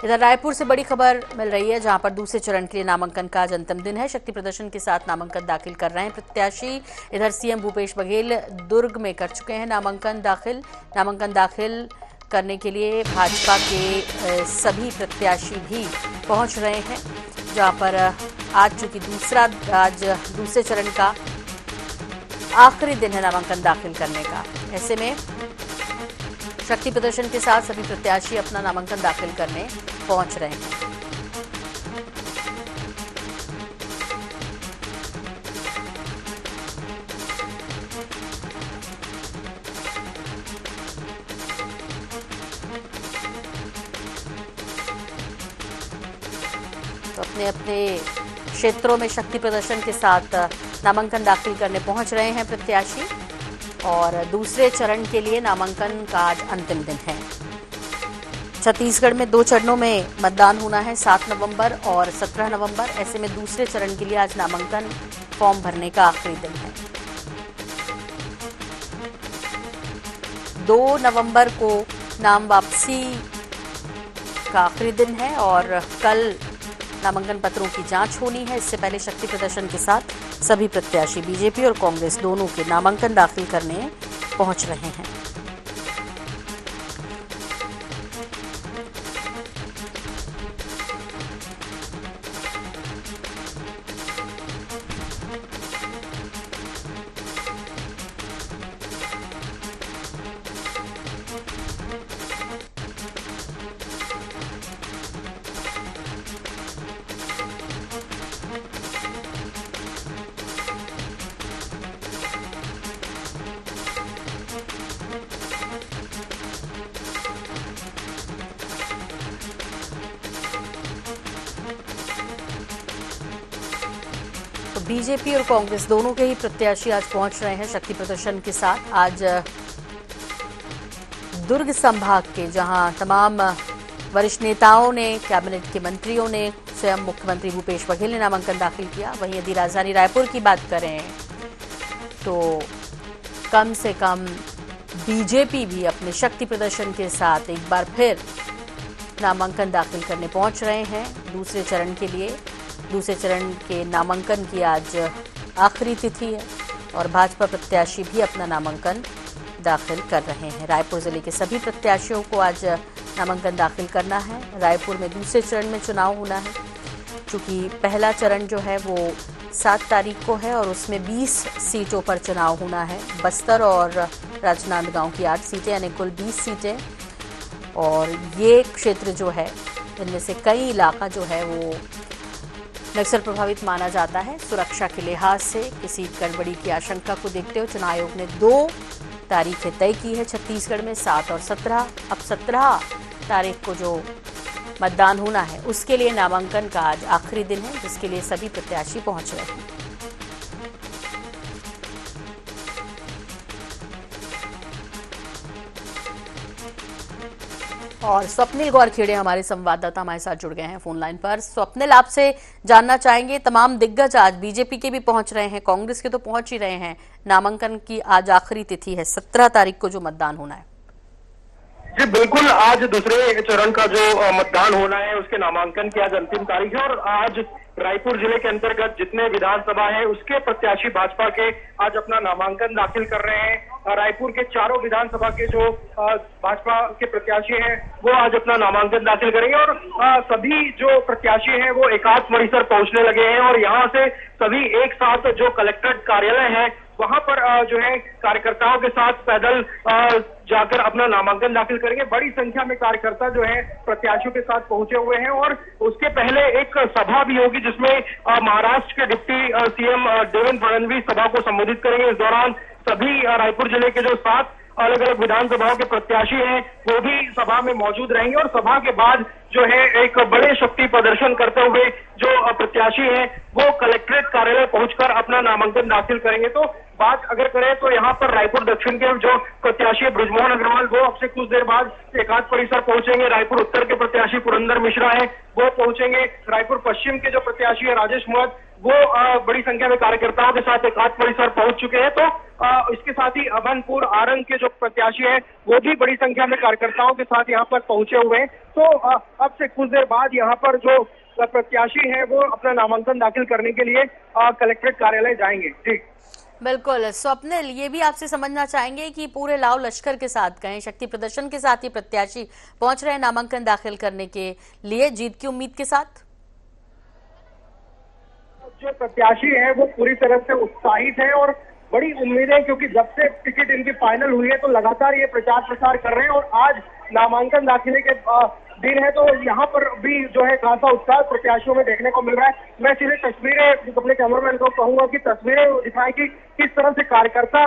इधर रायपुर से बड़ी खबर मिल रही है, जहां पर दूसरे चरण के लिए नामांकन का आज अंतिम दिन है। शक्ति प्रदर्शन के साथ नामांकन दाखिल कर रहे हैं प्रत्याशी। इधर सीएम भूपेश बघेल दुर्ग में कर चुके हैं नामांकन दाखिल करने के लिए भाजपा के सभी प्रत्याशी भी पहुंच रहे हैं, जहां पर आज चूंकि दूसरे चरण का आखिरी दिन है नामांकन दाखिल करने का। ऐसे में शक्ति प्रदर्शन के साथ सभी प्रत्याशी अपना नामांकन दाखिल करने पहुंच रहे हैं। तो अपने अपने क्षेत्रों में शक्ति प्रदर्शन के साथ नामांकन दाखिल करने पहुंच रहे हैं प्रत्याशी, और दूसरे चरण के लिए नामांकन का आज अंतिम दिन है। छत्तीसगढ़ में 2 चरणों में मतदान होना है, 7 नवंबर और 17 नवंबर। ऐसे में दूसरे चरण के लिए आज नामांकन फॉर्म भरने का आखिरी दिन है। 2 नवंबर को नाम वापसी का आखिरी दिन है और कल नामांकन पत्रों की जांच होनी है। इससे पहले शक्ति प्रदर्शन के साथ सभी प्रत्याशी बीजेपी और कांग्रेस दोनों के नामांकन दाखिल करने पहुंच रहे हैं। बीजेपी और कांग्रेस दोनों के ही प्रत्याशी आज पहुंच रहे हैं शक्ति प्रदर्शन के साथ। आज दुर्ग संभाग के जहां तमाम वरिष्ठ नेताओं ने, कैबिनेट के मंत्रियों ने, स्वयं मुख्यमंत्री भूपेश बघेल ने नामांकन दाखिल किया। वहीं यदि राजधानी रायपुर की बात करें तो कम से कम बीजेपी भी अपने शक्ति प्रदर्शन के साथ एक बार फिर नामांकन दाखिल करने पहुंच रहे हैं दूसरे चरण के लिए। दूसरे चरण के नामांकन की आज आखिरी तिथि है और भाजपा प्रत्याशी भी अपना नामांकन दाखिल कर रहे हैं। रायपुर जिले के सभी प्रत्याशियों को आज नामांकन दाखिल करना है। रायपुर में दूसरे चरण में चुनाव होना है, चूँकि पहला चरण जो है वो 7 तारीख को है और उसमें 20 सीटों पर चुनाव होना है। बस्तर और राजनांदगांव की 8 सीटें, यानी कुल 20 सीटें। और ये क्षेत्र जो है, इनमें से कई इलाका जो है वो नक्सल प्रभावित माना जाता है। सुरक्षा के लिहाज से किसी गड़बड़ी की आशंका को देखते हुए चुनाव आयोग ने 2 तारीखें तय की है छत्तीसगढ़ में, 7 और 17। अब 17 तारीख को जो मतदान होना है उसके लिए नामांकन का आज आखिरी दिन है, जिसके लिए सभी प्रत्याशी पहुंच रहे हैं। और स्वप्निल गौरखेड़े हमारे संवाददाता हमारे साथ जुड़ गए हैं फोन लाइन पर। स्वप्निल, आपसे जानना चाहेंगे, तमाम दिग्गज आज बीजेपी के भी पहुंच रहे हैं, कांग्रेस के तो पहुंच ही रहे हैं। नामांकन की आज आखिरी तिथि है, 17 तारीख को जो मतदान होना है। जी बिल्कुल, आज दूसरे चरण का जो मतदान होना है उसके नामांकन की आज अंतिम तारीख है। और आज रायपुर जिले के अंतर्गत जितने विधानसभा है उसके प्रत्याशी भाजपा के आज अपना नामांकन दाखिल कर रहे हैं। रायपुर के चारों विधानसभा के जो भाजपा के प्रत्याशी हैं वो आज अपना नामांकन दाखिल करेंगे। और सभी जो प्रत्याशी हैं वो एकात्म परिसर पहुंचने लगे हैं और यहाँ से सभी एक साथ जो कलेक्ट्रेट कार्यालय है वहां पर जो है कार्यकर्ताओं के साथ पैदल जाकर अपना नामांकन दाखिल करेंगे। बड़ी संख्या में कार्यकर्ता जो है प्रत्याशियों के साथ पहुंचे हुए हैं और उसके पहले एक सभा भी होगी जिसमें महाराष्ट्र के डिप्टी सीएम देवेंद्र फडणवीस सभा को संबोधित करेंगे। इस दौरान सभी रायपुर जिले के जो 7 अलग अलग विधानसभाओं के प्रत्याशी हैं वो भी सभा में मौजूद रहेंगे। और सभा के बाद जो है एक बड़े शक्ति प्रदर्शन करते हुए जो प्रत्याशी हैं वो कलेक्ट्रेट कार्यालय पहुंचकर अपना नामांकन दाखिल करेंगे। तो बात अगर करें तो यहाँ पर रायपुर दक्षिण के जो प्रत्याशी है बृजमोहन अग्रवाल वो अब से कुछ देर बाद एकात्म परिसर पहुंचेंगे। रायपुर उत्तर के प्रत्याशी पुरंदर मिश्रा है वो पहुंचेंगे। रायपुर पश्चिम के जो प्रत्याशी है राजेश मूणत वो बड़ी संख्या में कार्यकर्ताओं के साथ एकात्म परिसर पहुंच चुके हैं। तो इसके साथ ही अभनपुर आरंग के जो प्रत्याशी है वो भी बड़ी संख्या में कार्यकर्ताओं के साथ यहाँ पर पहुंचे हुए हैं। तो अब से कुछ देर बाद यहाँ पर जो प्रत्याशी है वो अपना नामांकन दाखिल करने के लिए कलेक्ट्रेट कार्यालय जाएंगे। जी बिल्कुल। स्वप्निल, ये भी आपसे समझना चाहेंगे कि पूरे लाव लश्कर के साथ कहें, शक्ति प्रदर्शन के साथ ये प्रत्याशी पहुंच रहे हैं नामांकन दाखिल करने के लिए जीत की उम्मीद के साथ। जो प्रत्याशी है वो पूरी तरह से उत्साहित है और बड़ी उम्मीद है, क्योंकि जब से टिकट इनकी फाइनल हुई है तो लगातार ये प्रचार प्रसार कर रहे हैं और आज नामांकन दाखिले के दिन है तो यहाँ पर भी जो है खासा उत्साह प्रत्याशियों में देखने को मिल रहा है। मैं सीधे तस्वीरें अपने कैमरामैन को कहूंगा कि तस्वीरें दिखाएं कि किस तरह से कार्यकर्ता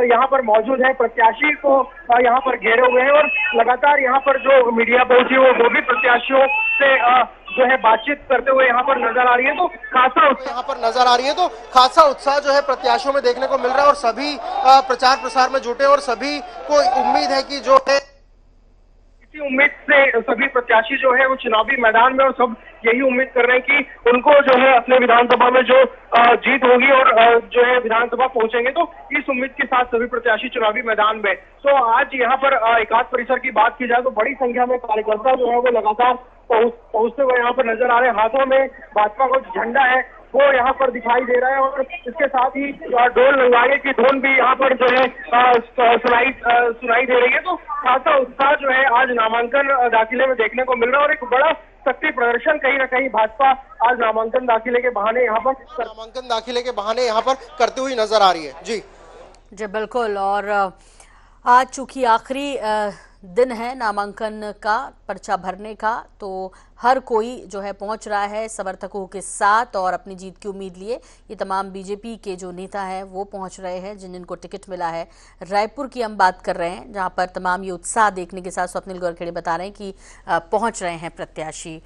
यहाँ पर मौजूद है, प्रत्याशी को यहाँ पर घेरे हुए हैं और लगातार यहाँ पर जो मीडिया पहुंची वो भी प्रत्याशियों से जो है बातचीत करते हुए यहाँ पर नजर आ रही है। तो खासा यहाँ पर नजर आ रही है तो खासा उत्साह जो है प्रत्याशियों में देखने को मिल रहा है और सभी प्रचार प्रसार में जुटे और सभी को उम्मीद है कि जो है उम्मीद से सभी प्रत्याशी जो है वो चुनावी मैदान में और सब यही उम्मीद कर रहे हैं कि उनको जो है अपने विधानसभा में जो जीत होगी और जो है विधानसभा पहुंचेंगे। तो इस उम्मीद के साथ सभी प्रत्याशी चुनावी मैदान में। तो आज यहाँ पर एकात्म परिसर की बात की जाए तो बड़ी संख्या में कार्यकर्ता जो है वो लगातार पहुंचते हुए यहाँ पर नजर आ रहे हैं। हाथों में भाजपा का झंडा है वो यहाँ पर दिखाई दे रहा है और इसके साथ ही ढोल नगाड़े की धुन भी यहाँ पर जो है सुनाई दे रही है। तो खासा उत्साह जो है आज नामांकन दाखिले में देखने को मिल रहा है और एक बड़ा शक्ति प्रदर्शन कहीं ना कहीं भाजपा आज नामांकन दाखिले के बहाने यहाँ पर करते हुए नजर आ रही है। जी बिल्कुल। और आज चूंकि आखिरी दिन है नामांकन का, पर्चा भरने का, तो हर कोई जो है पहुंच रहा है समर्थकों के साथ और अपनी जीत की उम्मीद लिए। ये तमाम बीजेपी के जो नेता हैं वो पहुंच रहे हैं जिनको टिकट मिला है। रायपुर की हम बात कर रहे हैं जहां पर तमाम ये उत्साह देखने के साथ स्वप्निल गोरखेड़े बता रहे हैं कि पहुंच रहे हैं प्रत्याशी।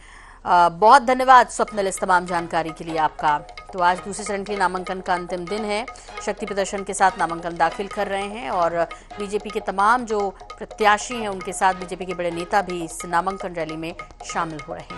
बहुत धन्यवाद स्वप्निल इस तमाम जानकारी के लिए आपका। तो आज दूसरे चरण के नामांकन का अंतिम दिन है। शक्ति प्रदर्शन के साथ नामांकन दाखिल कर रहे हैं और बीजेपी के तमाम जो प्रत्याशी हैं उनके साथ बीजेपी के बड़े नेता भी इस नामांकन रैली में शामिल हो रहे हैं।